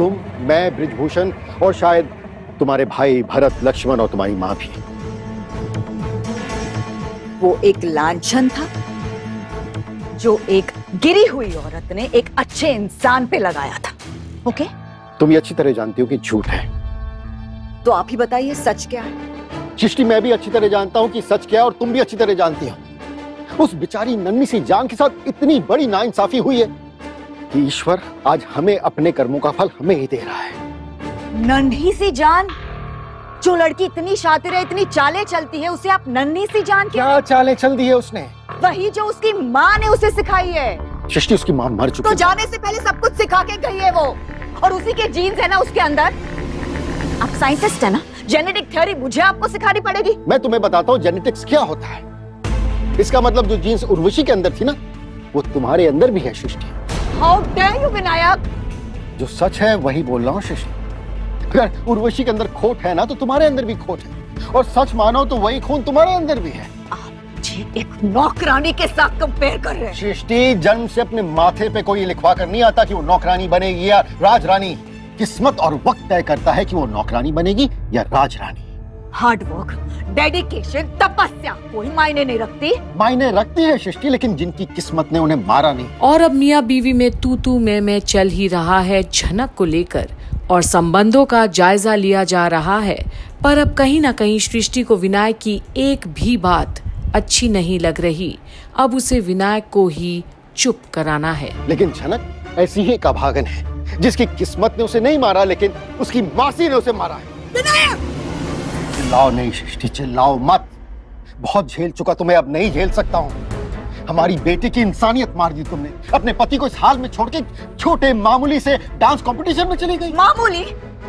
तुम, मैं, बृजभूषण और शायद तुम्हारे भाई भरत, लक्ष्मण और तुम्हारी माँ भी। वो एक लांछन था जो एक गिरी हुई औरत ने एक अच्छे इंसान पे लगाया था। ओके? तुम ये अच्छी तरह जानती हो कि झूठ है। तो आप ही बताइए सच क्या है? सृष्टि, मैं भी अच्छी तरह जानता हूं कि सच क्या है और तुम भी अच्छी तरह जानती हो। उस बेचारी नन्ही सी जान के साथ इतनी बड़ी नाइंसाफी हुई है कि ईश्वर आज हमें अपने कर्मों का फल हमें ही दे रहा है। नन्ही सी जान? जो लड़की इतनी शातिर है, इतनी चालें चलती है, उसे आप नन्ही सी जान? क्या चालें चल दी है उसने? वही जो उसकी माँ ने उसे सिखाई है। सृष्टि, उसकी माँ मर चुकी है। तो जाने से पहले सब कुछ सिखा के गई है वो, और उसी के जीन्स है ना उसके अंदर। आप साइंटिस्ट है ना, जेनेटिक थ्योरी मुझे आपको सिखानी पड़ेगी? मैं तुम्हें बताता हूँ जेनेटिक्स क्या होता है। इसका मतलब जो जीन्स उर्वशी के अंदर थी ना, वो तुम्हारे अंदर भी है Srishti. How dare you Vinayak! जो सच है वही बोल रहा हूँ सृष्टि। अगर उर्वशी के अंदर खोट है ना, तो तुम्हारे अंदर भी खोट है, और सच मानो तो वही खून तुम्हारे अंदर भी है। आप मुझे एक नौकरानी के साथ कंपेयर कर रहे हैं। सृष्टि, जन्म से अपने माथे पे कोई लिखवा कर नहीं आता कि वो नौकरानी बनेगी या राजरानी। किस्मत और वक्त तय करता है कि वो नौकरानी बनेगी या राजरानी। हार्ड वर्क, डेडिकेशन, तपस्या कोई मायने नहीं रखती। मायने रखती है सृष्टि, लेकिन जिनकी किस्मत ने उन्हें मारा नहीं। और अब मियाँ बीवी में तू मैं चल ही रहा है झनक को लेकर, और संबंधों का जायजा लिया जा रहा है। पर अब कहीं न कहीं सृष्टि को विनायक की एक भी बात अच्छी नहीं लग रही। अब उसे विनायक को ही चुप कराना है। लेकिन झनक ऐसी ही एक अभागन है जिसकी किस्मत ने उसे नहीं मारा, लेकिन उसकी मासी ने उसे मारा है। विनायक! चिल्लाओ नहीं सृष्टि, चिल्लाओ मत। बहुत झेल चुका, तुम्हें अब नहीं झेल सकता हूँ। हमारी बेटी की इंसानियत मार दी तुमने। अपने पति को इस हाल में छोड़ के छोटे मामूली से डांस कंपटीशन में चली गई। मामूली?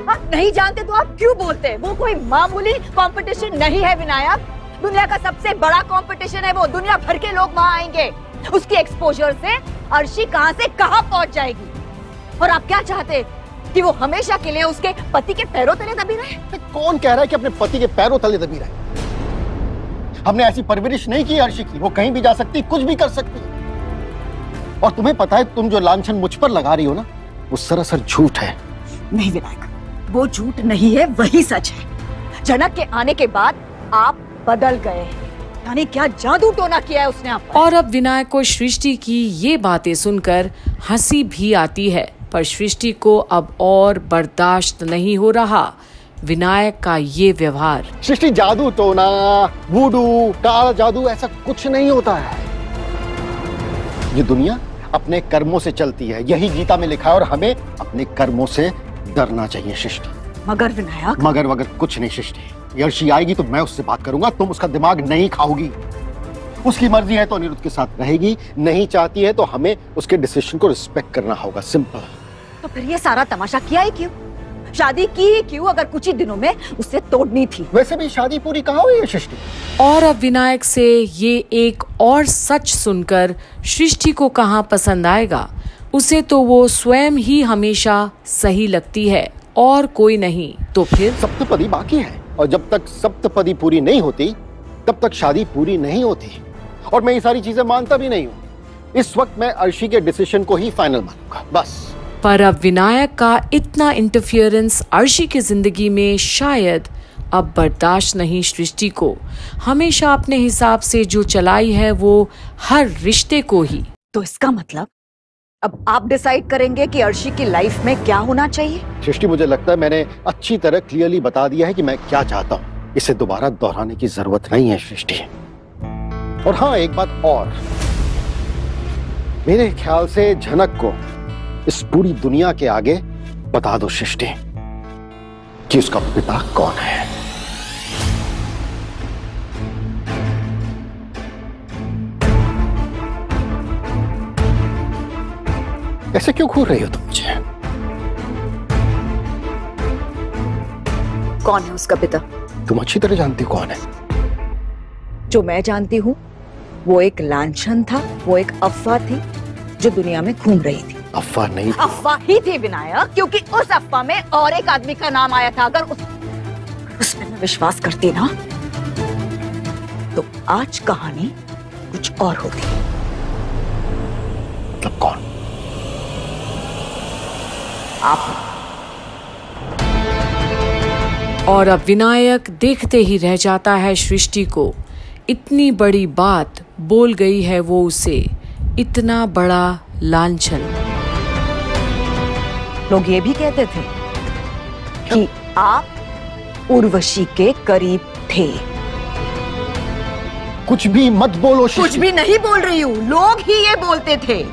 आप नहीं जानते तो आप क्यों बोलते? वो कोई मामूली कंपटीशन नहीं है विनायक। दुनिया का सबसे बड़ा कंपटीशन है वो। दुनिया भर के लोग वहाँ आएंगे। उसकी एक्सपोजर से अर्शी कहाँ से कहाँ पहुँच जाएगी। और आप क्या चाहते कि वो हमेशा के लिए उसके पति के पैरों तले दबी रहे? कौन कह रहा है कि अपने पति के पैरों तले दबी रहे? हमने ऐसी परवरिश नहीं की अर्शी की। वो कहीं भी जा सकती, कुछ भी कर सकती। और तुम्हें पता है, तुम जो लांछन मुझ पर लगा रही हो ना, वो सरासर झूठ है। नहीं विनायक, वो झूठ नहीं है, वही सच है। जनक के आने के बाद आप बदल गए। यानी क्या जादू टोना किया है उसने आप पर। और अब विनायक को सृष्टि की ये बातें सुनकर हंसी भी आती है, पर सृष्टि को अब और बर्दाश्त नहीं हो रहा विनायक का ये व्यवहार। सृष्टि, जादू टोना, वूडू, काला जादू ऐसा कुछ नहीं होता है। ये दुनिया अपने कर्मों से चलती है, यही गीता में लिखा है, और हमें अपने कर्मों से डरना चाहिए सृष्टि। मगर विनायक? मगर वगर कुछ नहीं सृष्टि। अर्शी आएगी तो मैं उससे बात करूंगा, तुम उसका दिमाग नहीं खाओगी। उसकी मर्जी है तो अनिरुद्ध के साथ रहेगी, नहीं चाहती है तो हमें उसके डिसीजन को रिस्पेक्ट करना होगा। सिंपल। तो फिर ये सारा तमाशा किया ही क्यों? शादी की ही क्यों अगर कुछ ही दिनों में उसे तोड़नी थी? वैसे भी शादी पूरी कहाँ हुई है सृष्टि? और अब विनायक से ये एक और सच सुनकर सृष्टि को कहाँ पसंद आएगा। उसे तो वो स्वयं ही हमेशा सही लगती है और कोई नहीं। तो फिर सप्तपदी बाकी है, और जब तक सप्तपदी पूरी नहीं होती तब तक शादी पूरी नहीं होती। और मैं ये सारी चीजें मानता भी नहीं हूँ। इस वक्त मैं अर्शी के डिसीजन को ही फाइनल मानूंगा, बस। पर अब विनायक का इतना इंटरफियरेंस अर्शी की जिंदगी में शायद अब बर्दाश्त नहीं सृष्टि को। हमेशा अपने हिसाब से जो चलाई है वो हर रिश्ते को ही। तो इसका मतलब अब आप डिसाइड करेंगे कि अर्शी की लाइफ में क्या होना चाहिए? सृष्टि, मुझे लगता है मैंने अच्छी तरह क्लियरली बता दिया है कि मैं क्या चाहता हूँ। इसे दोबारा दोहराने की जरूरत नहीं है सृष्टि। और हाँ, एक बात और, मेरे ख्याल से झनक को इस पूरी दुनिया के आगे बता दो सृष्टि कि उसका पिता कौन है। ऐसे क्यों घूर रही हो तुम मुझे? कौन है उसका पिता? तुम अच्छी तरह जानती हो कौन है। जो मैं जानती हूँ वो एक लांछन था, वो एक अफवाह थी जो दुनिया में घूम रही थी। अफवाह नहीं, अफवाह ही थी विनायक, क्योंकि उस अफवाह में और एक आदमी का नाम आया था। अगर उस पर मैं विश्वास करती ना तो आज कहानी कुछ और होती। मतलब कौन? आप और अब विनायक देखते ही रह जाता है सृष्टि को। इतनी बड़ी बात बोल गई है वो उसे, इतना बड़ा लांछन। लोग ये भी कहते थे कि आप उर्वशी के करीब थे। कुछ भी मत बोलो कुछ सृष्टि। भी नहीं बोल रही हूँ, लोग ही ये बोलते थे।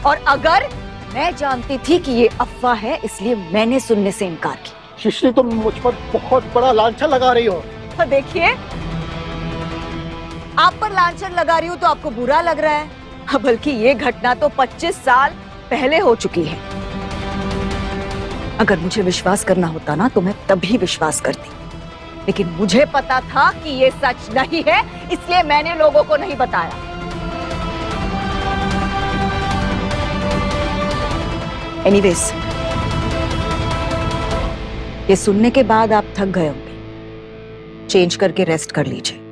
और अगर मैं जानती थी कि ये अफवाह है, इसलिए मैंने सुनने से इनकार किया। सृष्टि तुम मुझ पर बहुत बड़ा लांछन लगा रही हो। और देखिए, आप पर लांछन लगा रही हूँ तो आपको बुरा लग रहा है। हाँ, बल्कि ये घटना तो 25 साल पहले हो चुकी है। अगर मुझे विश्वास करना होता ना तो मैं तभी विश्वास करती, लेकिन मुझे पता था कि ये सच नहीं है, इसलिए मैंने लोगों को नहीं बताया। एनीवेज, ये सुनने के बाद आप थक गए होंगे, चेंज करके रेस्ट कर लीजिए।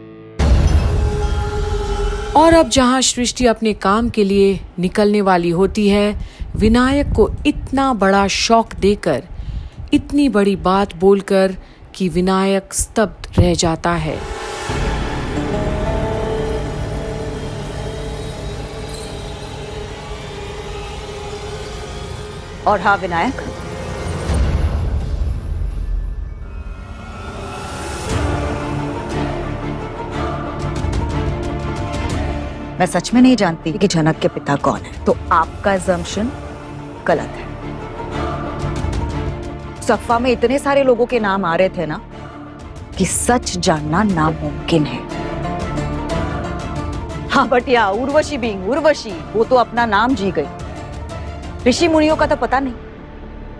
और अब जहां सृष्टि अपने काम के लिए निकलने वाली होती है, विनायक को इतना बड़ा शॉक देकर, इतनी बड़ी बात बोलकर कि विनायक स्तब्ध रह जाता है। और हाँ विनायक, मैं सच में नहीं जानती कि जनक के पिता कौन है, तो आपका assumption गलत है। सफा में इतने सारे लोगों के नाम आ रहे थे ना कि सच जानना नामुमकिन है। हाँ बटिया, उर्वशी बीइंग उर्वशी, वो तो अपना नाम जी गई। ऋषि मुनियों का तो पता नहीं,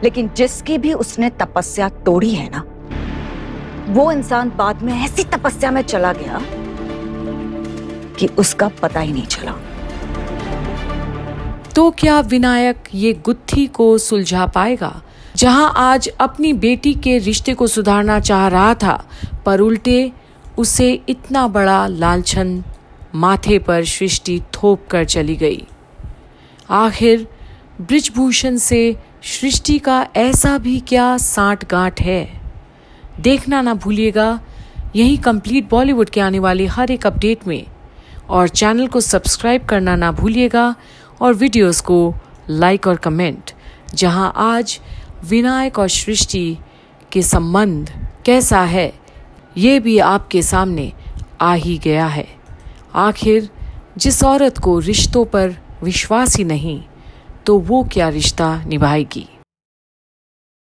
लेकिन जिसकी भी उसने तपस्या तोड़ी है ना, वो इंसान बाद में ऐसी तपस्या में चला गया कि उसका पता ही नहीं चला। तो क्या विनायक ये गुत्थी को सुलझा पाएगा? जहां आज अपनी बेटी के रिश्ते को सुधारना चाह रहा था, पर उल्टे उसे इतना बड़ा लांछन माथे पर सृष्टि थोप कर चली गई। आखिर बृजभूषण से सृष्टि का ऐसा भी क्या सांठ-गांठ है? देखना ना भूलिएगा यही कंप्लीट बॉलीवुड के आने वाले हर एक अपडेट में, और चैनल को सब्सक्राइब करना ना भूलिएगा और वीडियोस को लाइक और कमेंट। जहां आज विनायक और सृष्टि के संबंध कैसा है, ये भी आपके सामने आ ही गया है। आखिर जिस औरत को रिश्तों पर विश्वास ही नहीं, तो वो क्या रिश्ता निभाएगी?